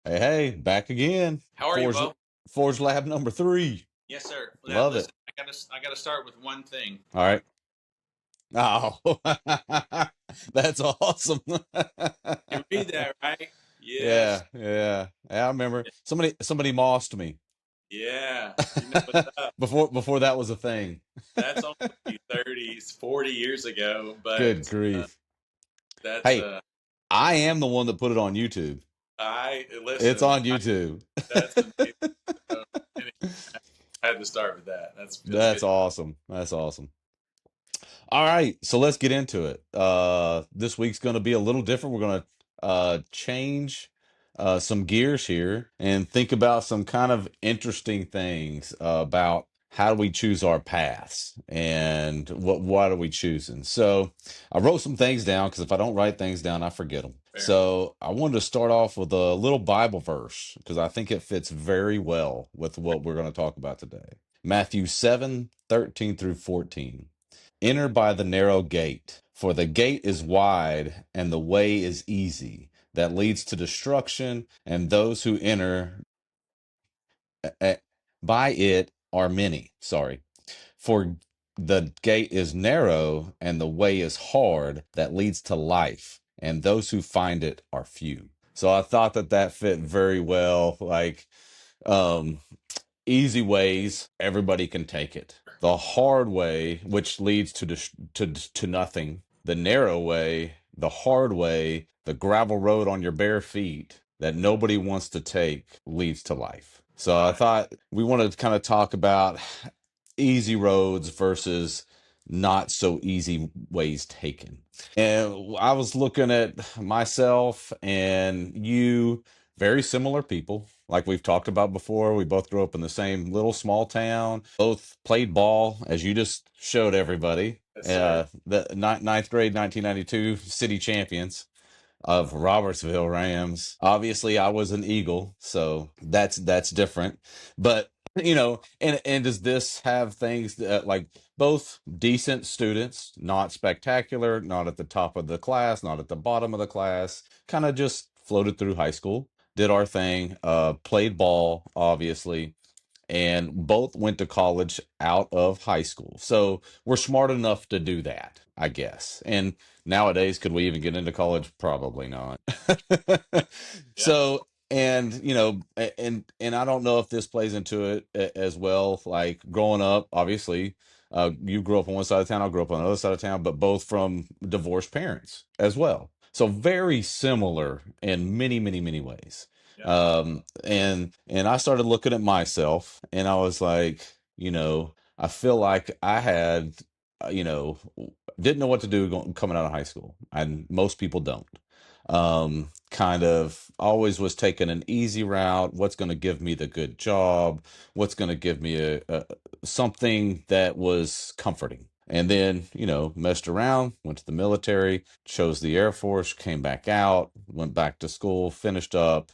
Hey, back again. How are you, Forge Bo? Forge Lab number 3. Yes, sir. Now, Love it. listen, I gotta start with one thing. All right. Oh, that's awesome. You read that, right? Yeah, Yes. yeah. I remember somebody mossed me Yeah. You know what's up. before that was a thing. That's only 30, 40 years ago, Good but grief. that's Hey, I am the one that put it on YouTube. I It's listen. on YouTube. That's amazing. So, anyway, I had to start with that. That's That's good. awesome. That's awesome. All right, so let's get into it. This week's going to be a little different. We're going to change some gears here and think about some kind of interesting things about how do we choose our paths and what are we choosing. So I wrote some things down because if I don't write things down, I forget them. Fair enough. So I wanted to start off with a little Bible verse because I think it fits very well with what we're going to talk about today. Matthew 7:13 through 14. Enter by the narrow gate, for the gate is wide and the way is easy that leads to destruction, and those who enter uh, by it are many. Sorry. For the gate is narrow and the way is hard that leads to life, and those who find it are few. So I thought that fit very well. Um, easy ways, everybody can take it. The hard way, which leads to nothing. The narrow way, the hard way, the gravel road on your bare feet that nobody wants to take leads to life. So I Right. thought we wanted to kind of talk about easy roads versus not so easy ways taken. And I was looking at myself and you, very similar people. Like we've talked about before, we both grew up in the same little small town, both played ball, as you just showed everybody. Yes, sir. The ninth grade 1992 city champions of Robertsville Rams. Obviously, I was an Eagle, so that's different. But and does this have things that, like, both decent students, not spectacular, not at the top of the class, not at the bottom of the class, kind of just floated through high school, did our thing, played ball, obviously, and both went to college out of high school. So we're smart enough to do that, I guess. And nowadays, could we even get into college? Probably not. Yeah. So, and and I don't know if this plays into it as well. Like growing up, obviously, you grew up on one side of town, I grew up on the other side of town, but both from divorced parents as well. So very similar in many, many, many ways. Yeah. And I started looking at myself and I was like, I feel like I had, you know didn't know what to do coming out of high school, and most people don't. Kind of always was taking an easy route. What's going to give me the good job? What's going to give me a something that was comforting? And then, messed around, went to the military, chose the Air Force, came back out, went back to school, finished up,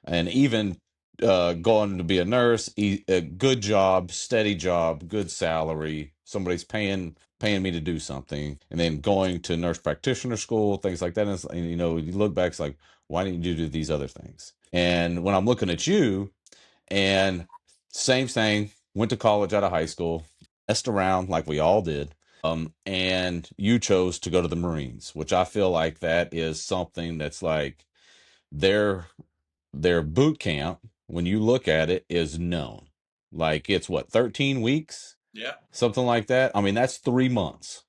and even going to be a nurse, a good job, steady job, good salary. Somebody's paying me to do something, and then going to nurse practitioner school, things like that. And you look back, it's like, why didn't you do these other things? And when I'm looking at you, and same thing, went to college out of high school, messed around like we all did. And you chose to go to the Marines, which I feel like that is something that's like their their boot camp, when you look at it, is known. Like it's what, 13 weeks? Yeah. Something like that. I mean, that's 3 months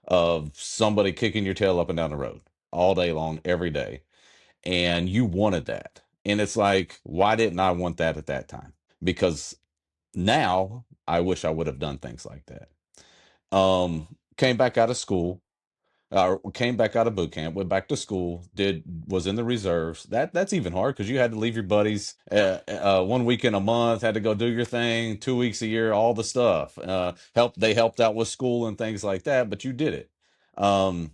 of somebody kicking your tail up and down the road all day long, every day. And you wanted that. And it's like, why didn't I want that at that time? Because now I wish I would have done things like that. Came back out of school, came back out of boot camp, went back to school, was in the reserves. That's even hard because you had to leave your buddies Yeah. 1 weekend a month, had to go do your thing, 2 weeks a year, all the stuff. They helped out with school and things like that, but you did it. Um,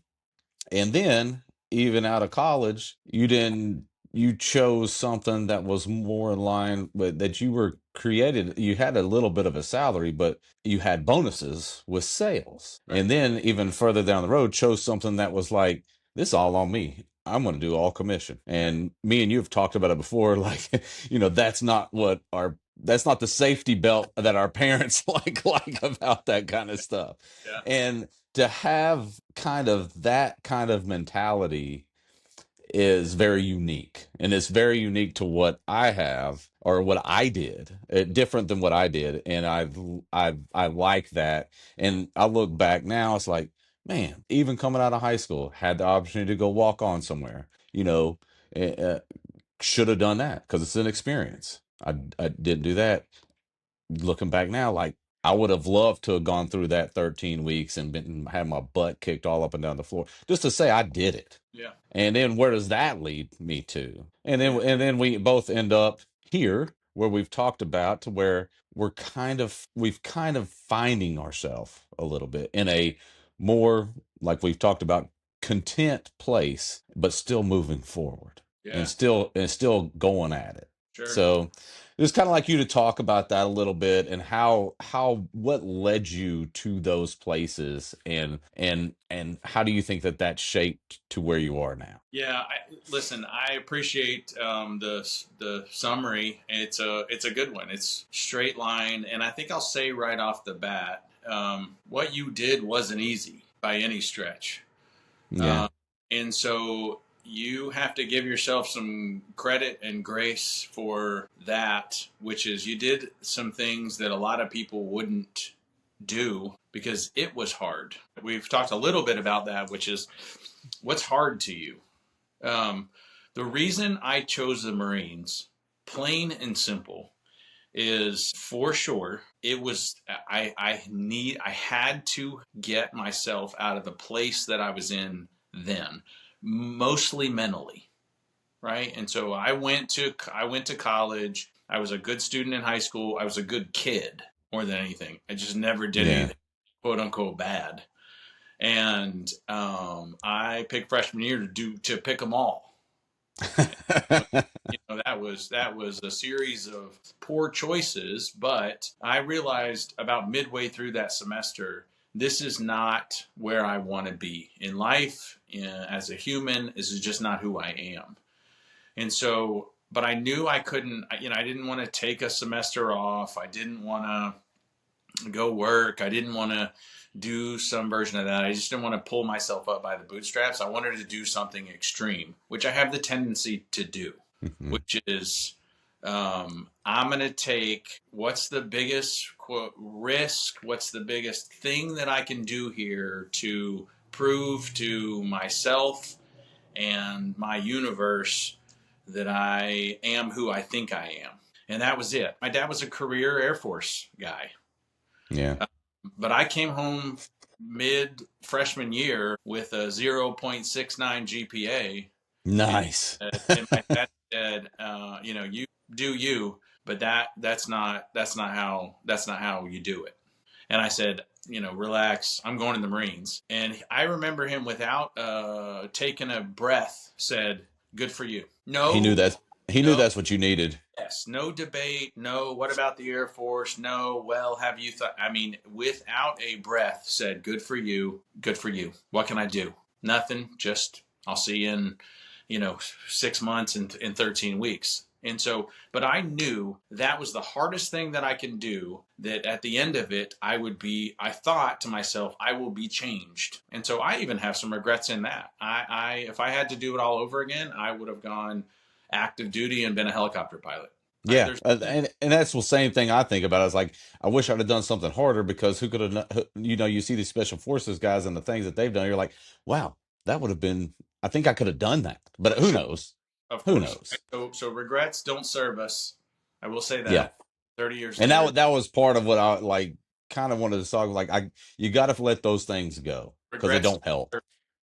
and then even out of college, you chose something that was more in line with that you were created. You had a little bit of a salary, but you had bonuses with sales. Right. And then even further down the road, chose something that was like, this all on me. I'm going to do all commission. And me and you have talked about it before. Like, that's not that's not the safety belt that our parents like about that kind of stuff. Yeah. And to have kind of that kind of mentality is very unique, and it's very unique to what I have or what I did, different than what I did. And I like that. And I look back now, it's like, man, even coming out of high school, had the opportunity to go walk on somewhere, uh, should have done that because it's an experience. I didn't do that. Looking back now, like, I would have loved to have gone through that 13 weeks and had my butt kicked all up and down the floor just to say I did it. Yeah. And then where does that lead me to? Yeah. And then we both end up here where we've talked about, to where we've kind of finding ourselves a little bit in a more, like we've talked about, content place, but still moving forward Yeah. and still going at it. Sure. So it's kind of like you to talk about that a little bit, and what led you to those places, and how do you think that shaped to where you are now? Yeah, listen. I appreciate the summary. It's a good one. It's straight line, and I think I'll say right off the bat, what you did wasn't easy by any stretch. Yeah. And so you have to give yourself some credit and grace for that, which is you did some things that a lot of people wouldn't do because it was hard. We've talked a little bit about that, which is what's hard to you. The reason I chose the Marines, plain and simple, is for sure it was I had to get myself out of the place that I was in then, mostly mentally, right? And so I went to college. I was a good student in high school. I was a good kid more than anything. I just never did Yeah. anything quote unquote bad. And I picked freshman year to pick them all. That was a series of poor choices, but I realized about midway through that semester, this is not where I want to be in life. As a human, this is just not who I am. And so, but I knew I couldn't, I didn't want to take a semester off. I didn't want to go work. I didn't want to do some version of that. I just didn't want to pull myself up by the bootstraps. I wanted to do something extreme, which I have the tendency to do, which is I'm going to take what's the biggest quote risk, what's the biggest thing that I can do here to prove to myself and my universe that I am who I think I am. And that was it. My dad was a career Air Force guy. Yeah. But I came home mid freshman year with a 0.69 GPA. Nice. And my dad said, you do you, but that's not how you do it. And I said, relax, I'm going to the Marines. And I remember him without taking a breath said, good for you. No. He knew that's what you needed. Yes. No debate. No. What about the Air Force? No. Well, have you thought? I mean, without a breath, said, "Good for you. Good for you. What can I do? Nothing. Just I'll see you in, 6 months and in 13 weeks." And so, but I knew that was the hardest thing that I can do. That at the end of it, I thought to myself, I will be changed. And so I even have some regrets in that. If I had to do it all over again, I would have gone active duty and been a helicopter pilot. Yeah, and that's the same thing I think about. It's like, I wish I'd have done something harder, because who could have, you see these special forces guys and the things that they've done. You're like, wow, that would have been, I think I could have done that, but who knows? Of Who course. knows? So regrets don't serve us. I will say that. Yeah. 30 years And later. that was part of what I kind of wanted to talk. Like, you got to let those things go, because they don't help.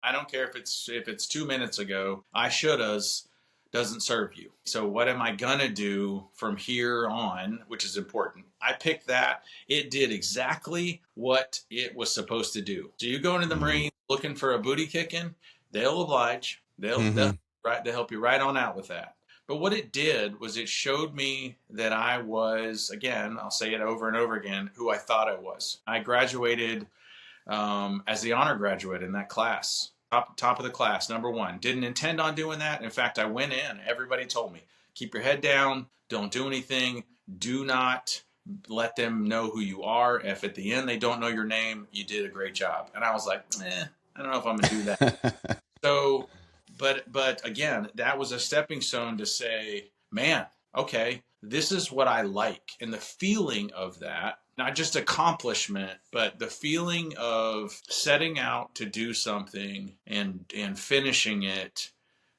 I don't care if it's 2 minutes ago. I shouldas doesn't serve you. So what am I gonna do from here on, which is important. I picked that. It did exactly what it was supposed to do. So you go into the Marines looking for a booty kicking, they'll oblige. They'll help you right on out with that. But what it did was it showed me that I was, again, I'll say it over and over again, who I thought I was. I graduated as the honor graduate in that class. top of the class, number one. Didn't intend on doing that. In fact, I went in. Everybody told me, keep your head down. Don't do anything. Do not let them know who you are. If at the end they don't know your name, you did a great job. And I was like, I don't know if I'm gonna do that. So, but again, that was a stepping stone to say, man, okay, this is what I like, and the feeling of that, not just accomplishment, but the feeling of setting out to do something and finishing it,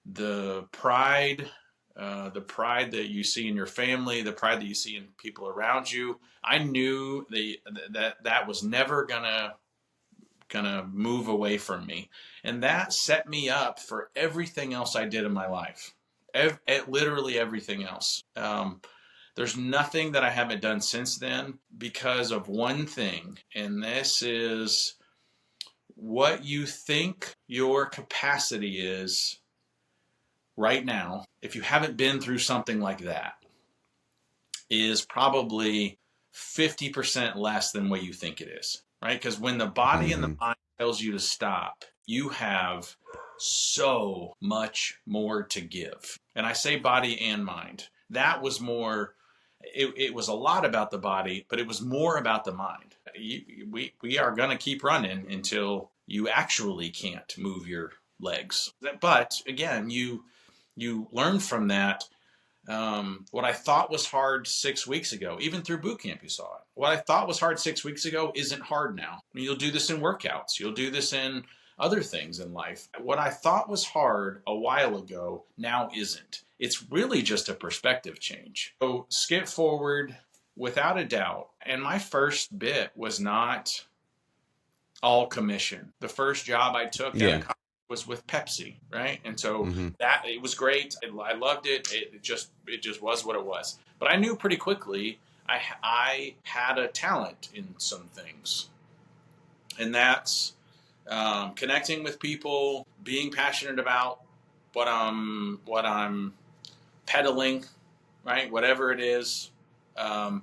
the pride. The pride that you see in your family, the pride that you see in people around you. I knew that was never gonna move away from me, and that set me up for everything else I did in my life. Literally everything else. There's nothing that I haven't done since then because of one thing, and this is what you think your capacity is right now. If you haven't been through something like that, is probably 50% less than what you think it is, right? Because when the body and the Hmm. mind tells you to stop, you have so much more to give. And I say body and mind. That was more, it was a lot about the body, but it was more about the mind. We are going to keep running until you actually can't move your legs. But again, you learn from that. What I thought was hard 6 weeks ago, even through boot camp, you saw it. What I thought was hard 6 weeks ago isn't hard now. I mean, you'll do this in workouts, you'll do this in other things in life. What I thought was hard a while ago now isn't. It's really just a perspective change. So skip forward without a doubt. And my first bit was not all commission. The first job I took out of Yeah. college was with Pepsi, right? And so Hmm. that it was great. I loved it. It just was what it was. But I knew pretty quickly I had a talent in some things, and that's connecting with people, being passionate about what I'm peddling, right? Whatever it is, um,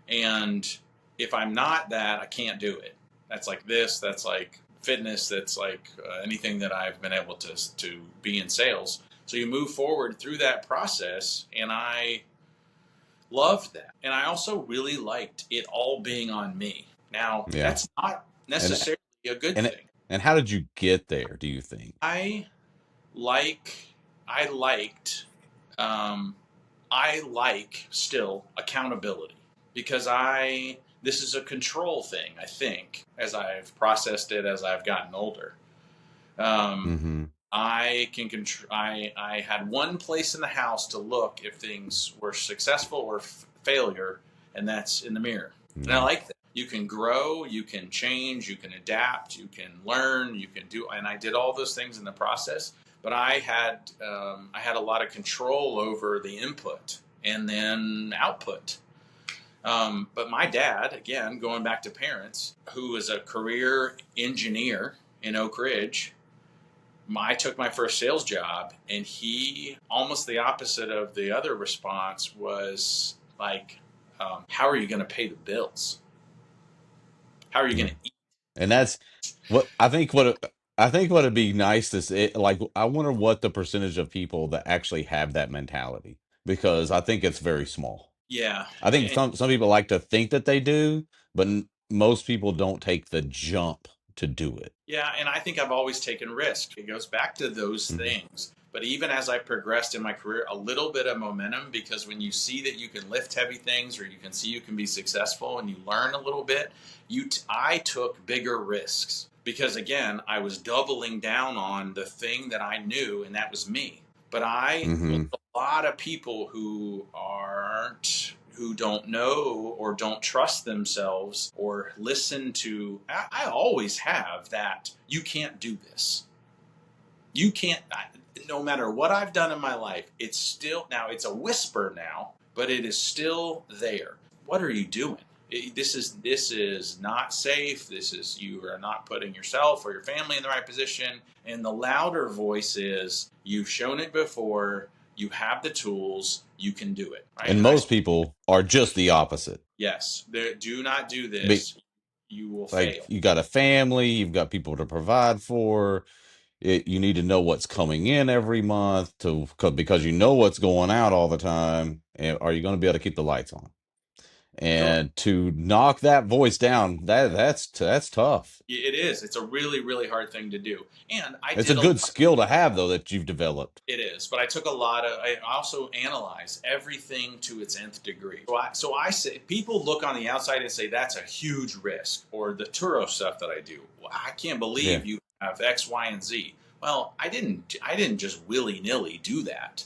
and if I'm not that, I can't do it. That's like this. That's like fitness. That's like anything that I've been able to be in sales. So you move forward through that process, and I loved that. And I also really liked it all being on me. Now Yeah. that's not And necessarily a good and thing. and how did you get there, do you think? I like I liked um, I like still accountability because I this is a control thing. I think as I've processed it as I've gotten older, um, Hmm. I can control. I had one place in the house to look if things were successful or failure, and that's in the mirror. And I Yeah. like that. You can grow, you can change, you can adapt, you can learn, you can do. And I did all those things in the process. But I had a lot of control over the input and then output. But my dad, again, going back to parents, who is a career engineer in Oak Ridge, I took my first sales job, and he almost the opposite of the other response was like, "How are you going to pay the bills? How are you going Yeah. to eat?" And that's what I think. I think what would be nice to see, like, I wonder what the percentage of people that actually have that mentality, because I think it's very small. Yeah, I think and some people like to think that they do, but most people don't take the jump to do it. yeah, and I think I've always taken risks. It goes back to those Hmm. things. But even as I progressed in my career, a little bit of momentum, because when you see that you can lift heavy things, or you can see you can be successful, and you learn a little bit, I took bigger risks because again, I was doubling down on the thing that I knew, and that was me. But there's Hmm. a lot of people who don't know or don't trust themselves or listen to. I always have that. You can't do this. You can't. No matter what I've done in my life, it's still now. It's a whisper now, but it is still there. What are you doing? This is not safe. This is you are not putting yourself or your family in the right position. And the louder voice is, you've shown it before. You have the tools. You can do it. Right. And And I most people are just the opposite. yes, do not do Be, this. You will like, fail. you got a family, you've got people to provide for, You need to know what's coming in every month because you know what's going out all the time. And are you going to be able to keep the lights on? Sure. And to knock that voice down, that's tough. It is. It's a really, really hard thing to do. And I It's a did a good lot. skill to have though that you've developed. It is, but I took a lot of. I also analyze everything to its nth degree. So I say people look on the outside and say that's a huge risk, or the Turo stuff that I do. Well, I can't Yeah. believe you have X, Y, and Z. Well, I didn't. I didn't just willy nilly do that.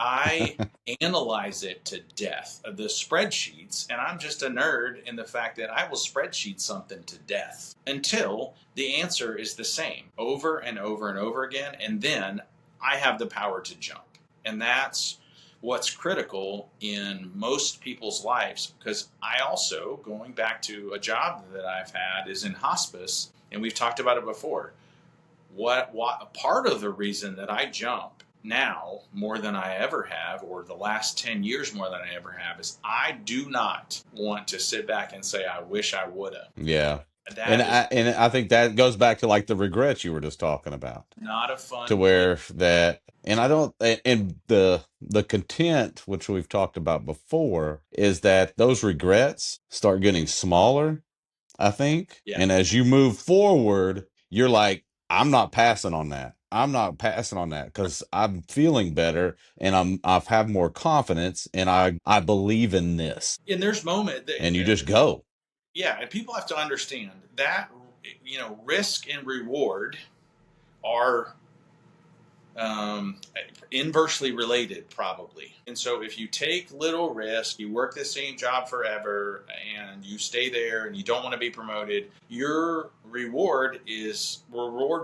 I analyze it to death. The spreadsheets, and I'm just a nerd in the fact that I will spreadsheet something to death until the answer is the same over and over and over again. And then I have the power to jump. And that's what's critical in most people's lives. Because I also, going back to a job that I've had, is in hospice, and we've talked about it before. What part of the reason that I jump now more than I ever have, or the last 10 years more than I ever have, is I do not want to sit back and say, I wish I would have. Yeah. And That is I think that goes back to like the regrets you were just talking about. not a To fun place. where that and I don't and the content which we've talked about before is that those regrets start getting smaller, I think. Yeah. And as you move forward, you're like, I'm not passing on that. I'm not passing on that because I'm feeling better and I've have more confidence and I believe in this. And there's moment that, And you just go. yeah, and people have to understand that, risk and reward are um, inversely related, probably. And so, if you take little risk, you work the same job forever, and you stay there, and you don't want to be promoted, your reward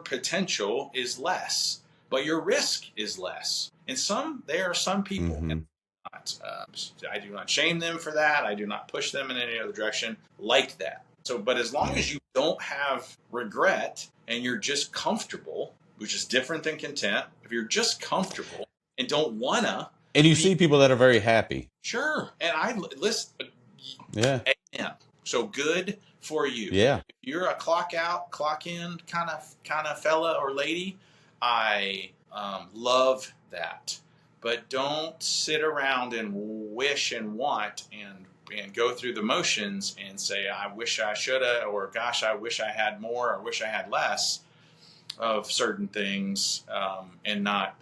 potential is less, but your risk is less. And there are some people, and Hmm. I do not shame them for that. I do not push them in any other direction like that. So, but as long Yeah. as you don't have regret and you're just comfortable, which is different than content. If you're just comfortable and don't wanna And you be see people that are very happy. sure, and I listen, Yeah. amen. So good for you. Yeah. If you're a clock out, clock in kind of fella or lady, I love that. But don't sit around and wish and want and go through the motions and say I wish I shoulda, or gosh I wish I had more, or wish I had less of certain things, and not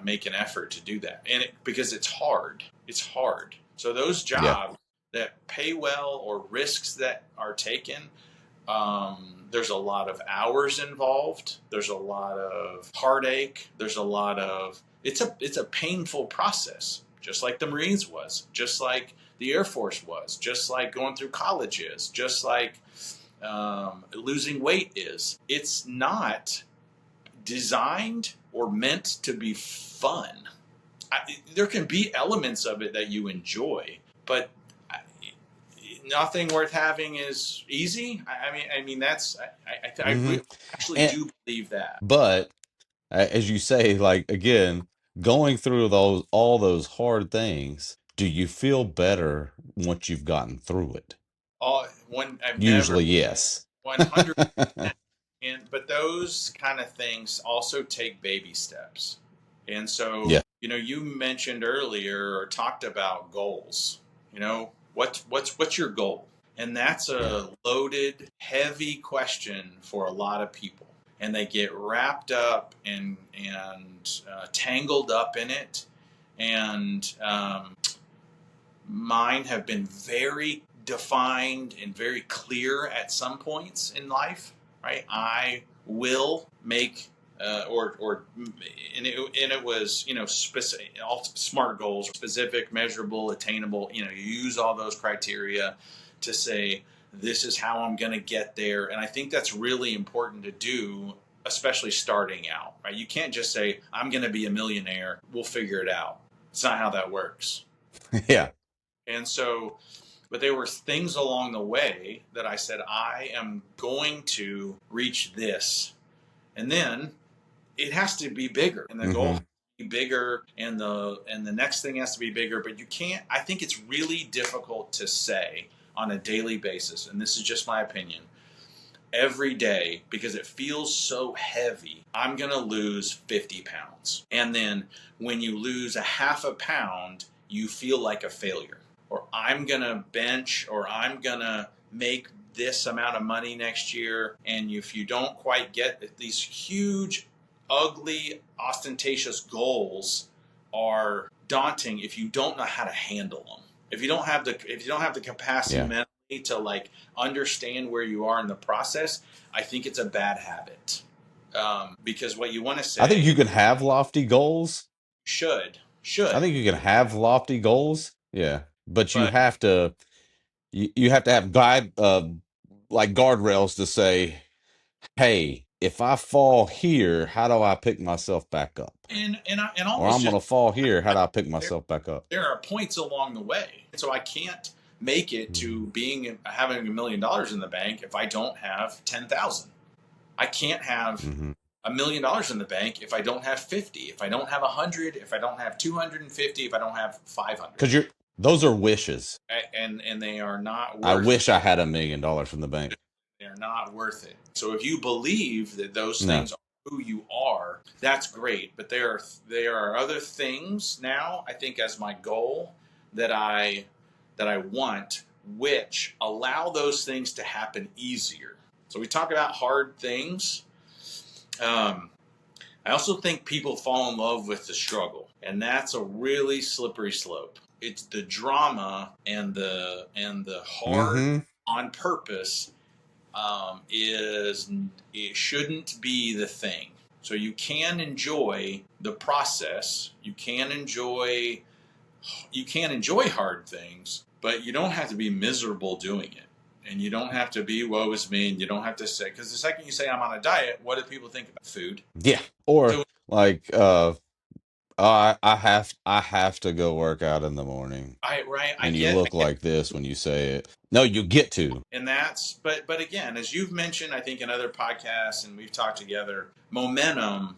make an effort to do that, because it's hard. So those Yeah. jobs that pay well, or risks that are taken, there's a lot of hours involved, there's a lot of heartache, there's a lot of it's a painful process, just like the Marines was, just like the Air Force was, just like going through college is, just like losing weight is. It's not designed or meant to be fun. There can be elements of it that you enjoy, but nothing worth having is easy. I mean that's I Hmm. really actually And do believe that. but as you say, like again, going through all those hard things, do you feel better once you've gotten through it? When I've never Usually, yes. 100, but those kind of things also take baby steps. And so, Yeah. you mentioned earlier or talked about goals. What's your goal? And that's Yeah. a loaded, heavy question for a lot of people. And they get wrapped up and tangled up in it. And mine have been very defined and very clear at some points in life, right? I will make or and it was specific, all SMART goals, specific, measurable, attainable. You use all those criteria to say this is how I'm going to get there, and I think that's really important to do, especially starting out. Right? You can't just say I'm going to be a millionaire. We'll figure it out. It's not how that works. Yeah. And so, but there were things along the way that I said, I am going to reach this. And then it has to be bigger. And the goal has Hmm. to be bigger, and the next thing has to be bigger. But you can't, I think it's really difficult to say on a daily basis, and this is just my opinion. every day because it feels so heavy. I'm going to lose 50 pounds. And then when you lose a half a pound, you feel like a failure. Or I'm going to bench, or I'm going to make this amount of money next year. And if you don't quite get these huge, ugly, ostentatious goals are daunting if you don't know how to handle them. If you don't have the capacity Yeah. mentally to like understand where you are in the process, I think it's a bad habit. Because what you want to say, I think you can have lofty goals. should, I think you can have lofty goals. Yeah. But but you have to have like guardrails to say, hey, if I fall here, how do I pick myself back up? and Or almost I'm just gonna fall here, how do I pick there, myself back up? there are points along the way, so I can't make it to Mhm. having $1 million in the bank if I don't have 10,000. I can't have Mhm. $1 million in the bank if I don't have 50, if I don't have 100, if I don't have 250, if I don't have 500. Because those are wishes. And they are not I worth wish I had $1 million in the bank. they're not worth it. So if you believe that those No. things are who you are, that's great. But there are other things now, I think, as my goal that I want, which allow those things to happen easier. So we talk about hard things. I also think people fall in love with the struggle, and that's a really slippery slope. It's the drama and the hard Mm-hmm. on purpose is it shouldn't be the thing. So you can enjoy the process. You can enjoy hard things, but you don't have to be miserable doing it. And you don't have to be woe is me, and you don't have to say, because the second you say I'm on a diet, what do people think about food? Yeah. Or So like I have to go work out in the morning. I And you get look like this when you say it. No, you get to. and that's but again, as you've mentioned, I think in other podcasts, and we've talked together, momentum,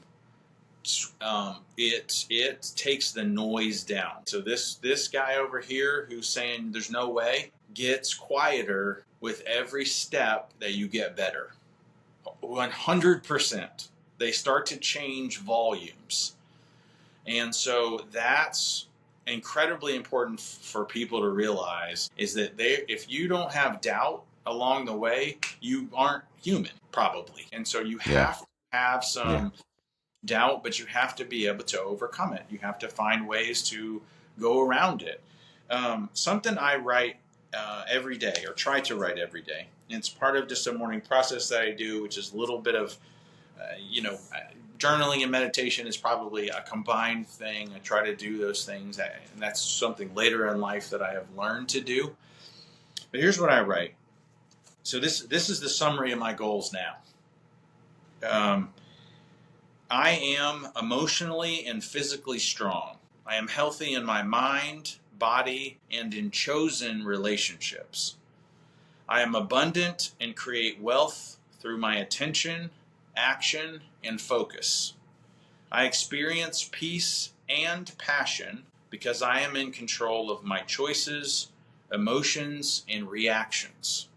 it takes the noise down. So this guy over here who's saying there's no way gets quieter with every step that you get better. 100%. They start to change volumes, and so that's incredibly important for people to realize is that if you don't have doubt along the way, you aren't human probably. And so you Yeah. have to have Yeah. some doubt, but you have to be able to overcome it. You have to find ways to go around it. Something I write every day, or try to write every day. And it's part of just a morning process that I do, which is a little bit of, journaling and meditation is probably a combined thing. I try to do those things, and that's something later in life that I have learned to do. But here's what I write. So this is the summary of my goals now. I am emotionally and physically strong. I am healthy in my mind, body, and in chosen relationships. I am abundant and create wealth through my attention, action, and focus. I experience peace and passion because I am in control of my choices, emotions, and reactions.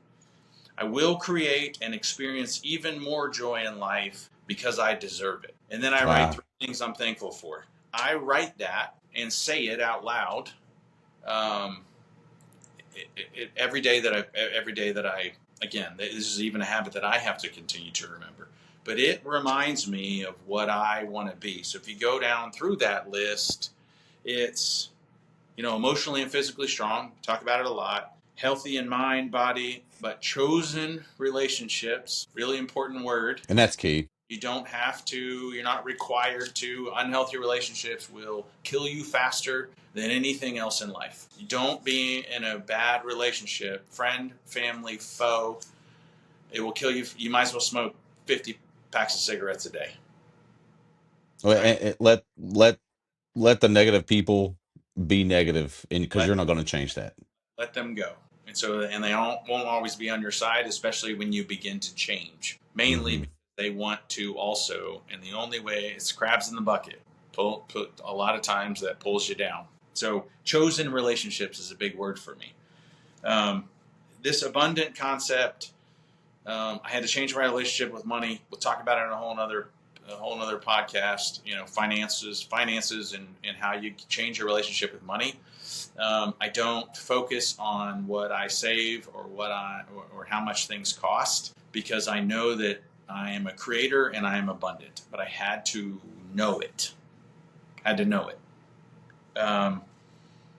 I will create and experience even more joy in life because I deserve it. And then I write Wow. 3 things I'm thankful for. I write that and say it out loud um, every day that I, again, this is even a habit that I have to continue to remember. But it reminds me of what I want to be. So if you go down through that list, it's, emotionally and physically strong. Talk about it a lot. Healthy in mind, body, but chosen relationships. Really important word. And that's key. You don't have to, you're not required to. Unhealthy relationships will kill you faster than anything else in life. You don't be in a bad relationship, friend, family, foe, it will kill you. You might as well smoke 50 packs of cigarettes a day. Right? Let the negative people be negative, because Let you're not going to change that. let them go. And they won't always be on your side, especially when you begin to change. Mainly Mm-hmm. because they want to also, and the only way it's crabs in the bucket. Put a lot of times that pulls you down. So chosen relationships is a big word for me. This abundant concept I had to change my relationship with money. We'll talk about it in a whole nother podcast. Finances, and how you change your relationship with money. I don't focus on what I save or how much things cost, because I know that I am a creator and I am abundant. But I had to know it.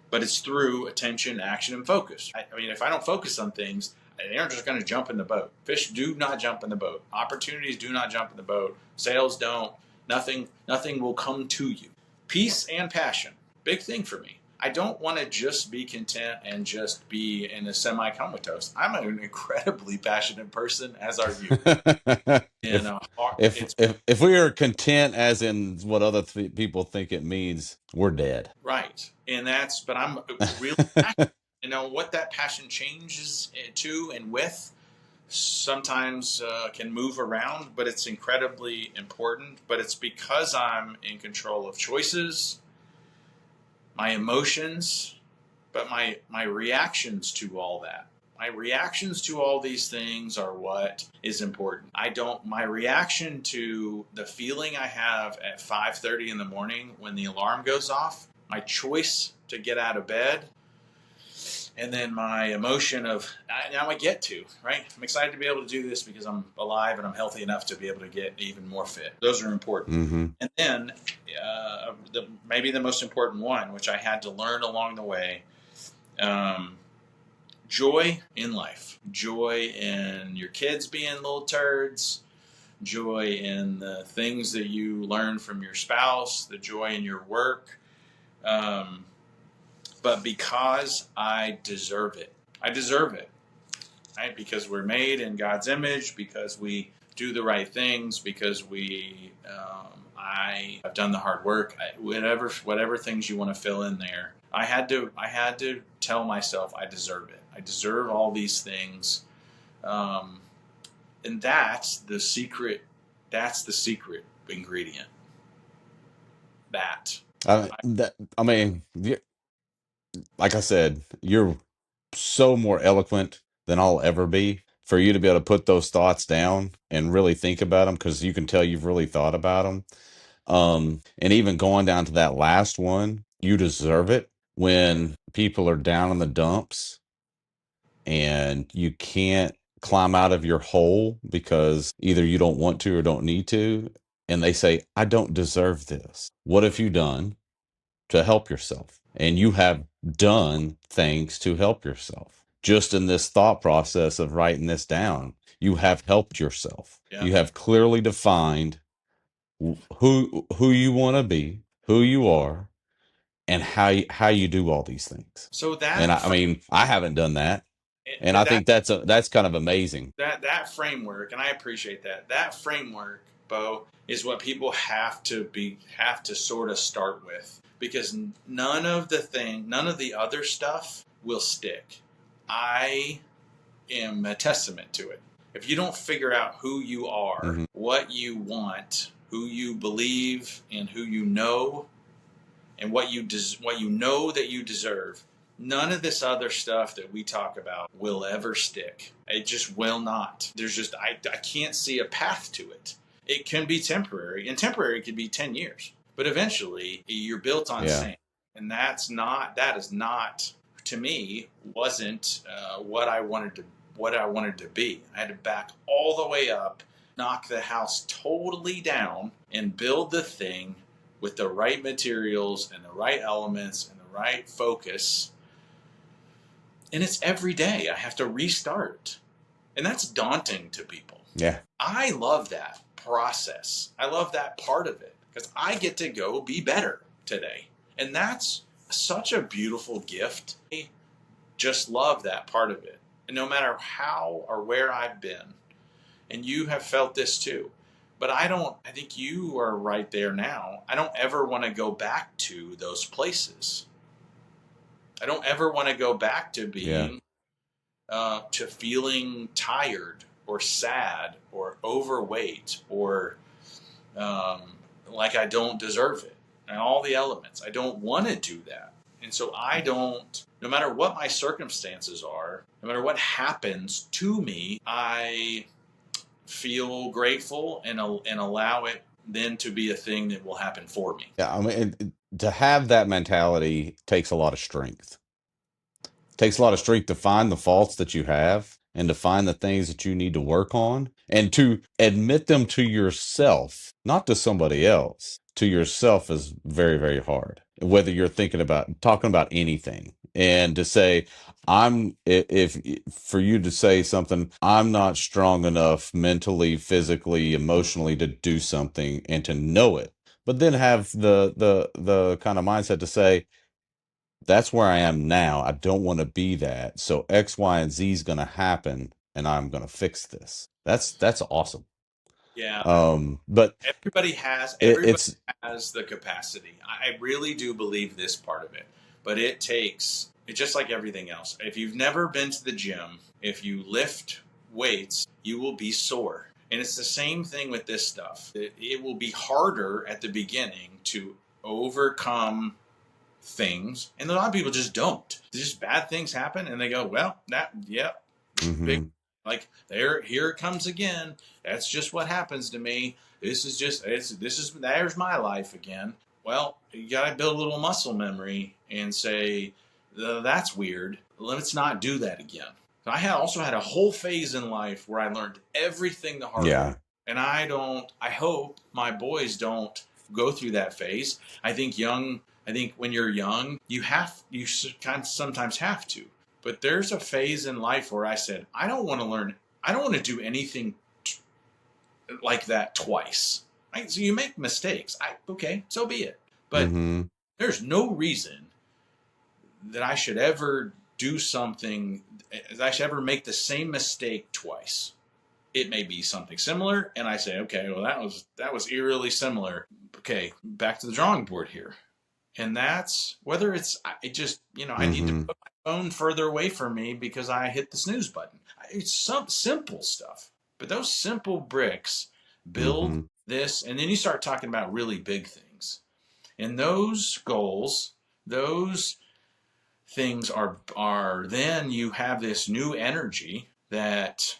But it's through attention, action, and focus. I mean, if I don't focus on things, they aren't just going to jump in the boat. Fish do not jump in the boat. Opportunities do not jump in the boat. Sales don't. Nothing will come to you. Peace and passion. Big thing for me. I don't want to just be content and just be in a semi-comatose. I'm an incredibly passionate person, as are you. And if we are content, as in what other people think it means, we're dead. Right. But I'm really passionate. What that passion changes to and with sometimes can move around, but it's incredibly important. But it's because I'm in control of choices, my emotions, but my reactions to all that. My reactions to all these things are what is important. My reaction to the feeling I have at 5:30 in the morning when the alarm goes off, my choice to get out of bed, and then my emotion of, now I get to, right? I'm excited to be able to do this because I'm alive and I'm healthy enough to be able to get even more fit. Those are important. Mm-hmm. And then maybe the most important one, which I had to learn along the way, joy in life. Joy in your kids being little turds. Joy in the things that you learn from your spouse. The joy in your work. But because I deserve it. Right? Because we're made in God's image, because we do the right things, because I have done the hard work, whatever things you want to fill in there. I had to tell myself I deserve it. I deserve all these things. And that's the secret. That's the secret ingredient. Like I said, you're so more eloquent than I'll ever be. For you to be able to put those thoughts down and really think about them, because you can tell you've really thought about them. And even going down to that last one, you deserve it. When people are down in the dumps and you can't climb out of your hole because either you don't want to or don't need to, and they say, I don't deserve this. What have you done to help yourself? And you have done things to help yourself. Just in this thought process of writing this down, you have helped yourself. Yeah. You have clearly defined who you want to be, who you are, and how you do all these things. So And I mean, I haven't done that, and I think that's kind of amazing. That framework, and I appreciate that. That framework, Bo, is what people have to sort of start with, because none of the other stuff will stick. I am a testament to it. If you don't figure out who you are, mm-hmm. what you want, who you believe, and who you know, and what you know that you deserve, none of this other stuff that we talk about will ever stick. It just will not. There's just, I can't see a path to it. It can be temporary, and temporary could be 10 years. But eventually, you're built on sand. And that is not, to me, wasn't what I wanted to be. I had to back all the way up, knock the house totally down, and build the thing with the right materials and the right elements and the right focus. And it's every day I have to restart. And that's daunting to people. Yeah. I love that process. I love that part of it, because I get to go be better today. And that's such a beautiful gift. I just love that part of it. And no matter how or where I've been, and you have felt this too, but I think you are right there now. I don't ever want to go back to those places. I don't ever want to go back to being, to feeling tired or sad or overweight or like I don't deserve it. And all the elements. I don't want to do that. And so no matter what my circumstances are, no matter what happens to me, I feel grateful, and allow it then to be a thing that will happen for me. Yeah, I mean, to have that mentality takes a lot of strength. Takes a lot of strength to find the faults that you have and to find the things that you need to work on and to admit them to yourself, not to somebody else. To yourself is very, very hard. Whether you're thinking about talking about anything and to say, if for you to say something, I'm not strong enough mentally, physically, emotionally to do something and to know it, but then have the kind of mindset to say, that's where I am now. I don't want to be that. So X, Y, and Z is going to happen, and I'm going to fix this. That's awesome. Yeah, But everybody it's has the capacity. I really do believe this part of it, but it's just like everything else. If you've never been to the gym, if you lift weights, you will be sore. And it's the same thing with this stuff. It will be harder at the beginning to overcome things, and a lot of people just don't. Just bad things happen, and they go, "Well, that, yeah, big, hmm like here it comes again. That's just what happens to me. There's my life again." Well, you got to build a little muscle memory and say, "That's weird. Let's not do that again." So also had a whole phase in life where I learned everything the hard way, yeah. and I don't. I hope my boys don't go through that phase. I think when you're young, you kind of sometimes have to. But there's a phase in life where I said, I don't want to learn, I don't want to do anything like that twice. Right? So you make mistakes. Okay, so be it. But hmm there's no reason that I should ever do something, that I should ever make the same mistake twice. It may be something similar, and I say, okay, well that was eerily similar. Okay, back to the drawing board here. And that's whether it just, I need to hmm put my phone further away from me because I hit the snooze button. It's some simple stuff, but those simple bricks build hmm this. And then you start talking about really big things, and those goals, those things are then you have this new energy that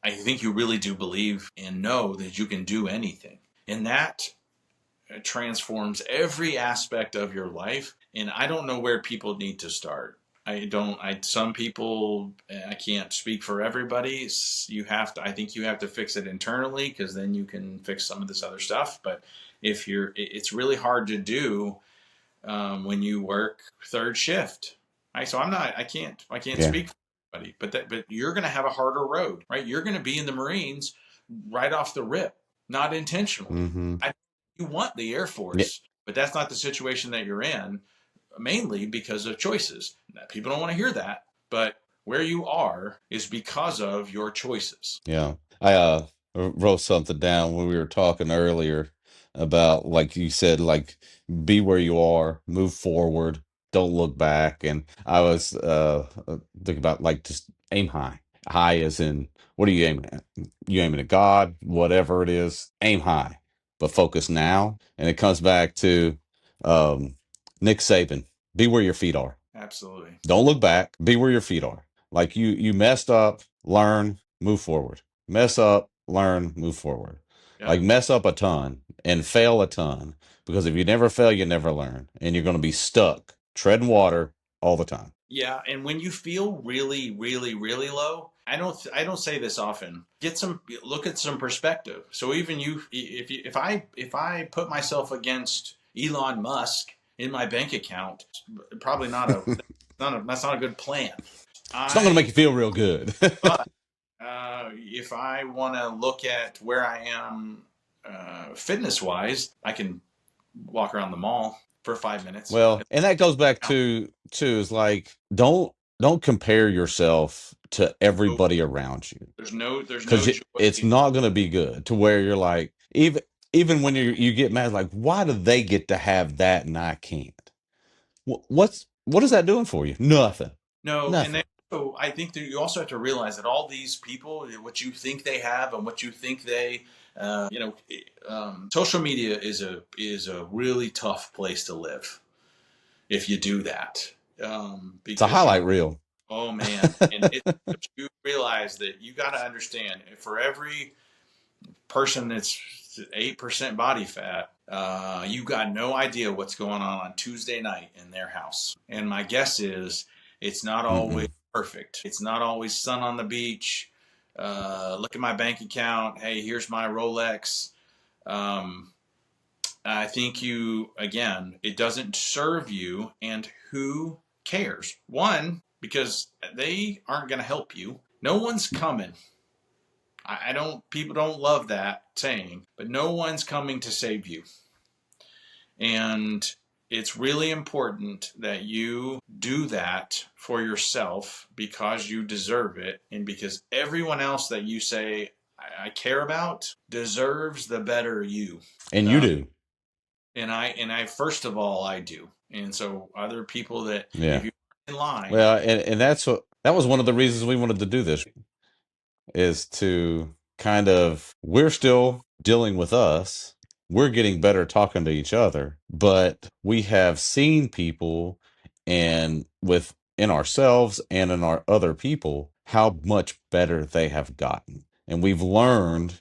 I think you really do believe and know that you can do anything. And that transforms every aspect of your life. And I don't know where people need to start. Some people, I can't speak for everybody. I think you have to fix it internally, because then you can fix some of this other stuff. But it's really hard to do when you work third shift. Right. So I can't Yeah. speak for everybody, but you're going to have a harder road, right? You're going to be in the Marines right off the rip, not intentionally. hmm I You want the Air Yeah. Force, but that's not the situation that you're in, mainly because of choices. People don't want to hear that, but where you are is because of your choices. Yeah. I wrote something down when we were talking earlier about, like you said, like be where you are, move forward, don't look back. And I was thinking about, like, just aim high. High as in, what are you aiming at? You aiming at God, whatever it is, aim high, but focus now. And it comes back to um Nick Saban, be where your feet are. Absolutely. Don't look back. Be where your feet are. Like, you messed up, learn, move forward. Mess up, learn, move forward. Yep. Like, mess up a ton and fail a ton, because if you never fail, you never learn, and you're going to be stuck treading water all the time. Yeah, and when you feel really, really, really low, I don't say this often. Look at some perspective. So even if I put myself against Elon Musk in my bank account, probably that's not a good plan. It's not going to make I you feel real good. But if I want to look at where I am fitness wise, I can walk around the mall for 5 minutes. Well, and that goes back to is like, don't compare yourself to everybody around you, There's no because joy. it's not going to be good, to where you're like, even when you get mad, like, why do they get to have that and I can't? What is that doing for you? Nothing. No, and Nothing. so I think that you also have to realize that all these people, what you think they have and what you think they, social media is a really tough place to live if you do that, It's a because highlight reel. Oh man, and you realize that you got to understand for every person that's 8% body fat, you got no idea what's going on Tuesday night in their house. And my guess is it's not always Mm-mm. perfect. It's not always sun on the beach. Look at my bank account. Hey, here's my Rolex. Um, I think again, it doesn't serve you, and who cares? One, because they aren't going to help you. No one's coming. I don't, people don't love that saying, but no one's coming to save you. And it's really important that you do that for yourself because you deserve it and because everyone else that you say, I care about deserves the better you. And you Uh, do. and I first of all I do, and so other people that Yeah. if you're in line, Well, and that was one of the reasons we wanted to do this, is to kind of, we're still dealing with us. We're getting better talking to each other, but we have seen people and within ourselves and in our other people how much better they have gotten. And we've learned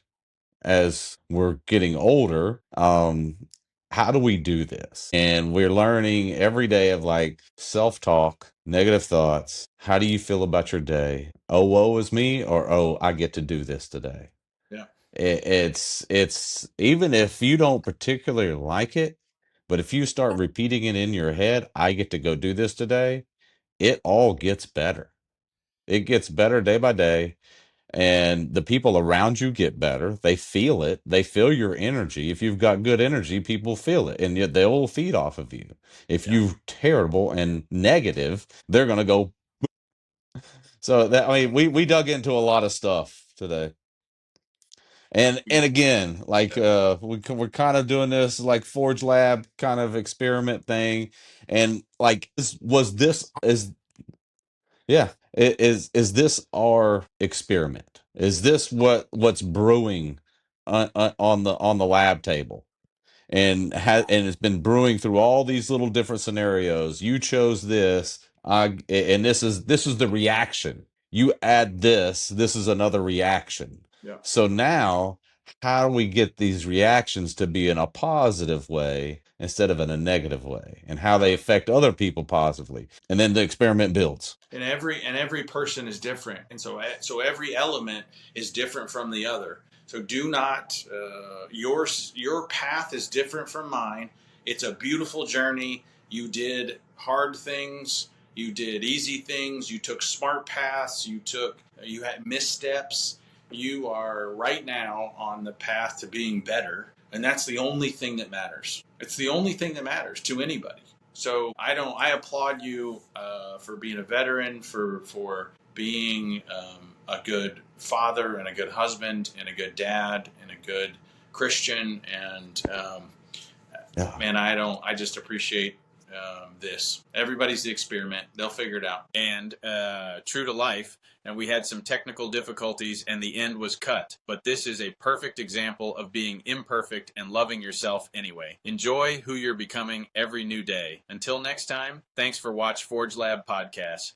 as we're getting older, how do we do this? And we're learning every day of like self-talk, negative thoughts. How do you feel about your day? Oh, woe is me, or oh, I get to do this today. yeah, It's even if you don't particularly like it, but if you start repeating it in your head, I get to go do this today, it all gets better. It gets better day by day, and the people around you get better. They feel it. They feel your energy. If you've got good energy, people feel it, and yet they'll feed off of you. If yeah. you're terrible and negative, they're gonna go. So that, I mean, we dug into a lot of stuff today. And again, like we're kind of doing this like Forge Lab kind of experiment thing, and like this is, yeah. Is this our experiment? Is this what's brewing on the lab table? And it's been brewing through all these little different scenarios. You chose this, and this is the reaction. You add this, this is another reaction. Yeah. So now, how do we get these reactions to be in a positive way instead of in a negative way, and how they affect other people positively? And then the experiment builds. And every person is different, and so every element is different from the other. So do not your path is different from mine. It's a beautiful journey. You did hard things, you did easy things, you took smart paths, you had missteps. You are right now on the path to being better, and that's the only thing that matters. It's the only thing that matters to anybody. So I applaud you for being a veteran, for being a good father and a good husband and a good dad and a good Christian. And Yeah. man, I just appreciate this. Everybody's the experiment. They'll figure it out. And true to life, and we had some technical difficulties and the end was cut. But this is a perfect example of being imperfect and loving yourself anyway. Enjoy who you're becoming every new day. Until next time, thanks for watching Forge Lab Podcast.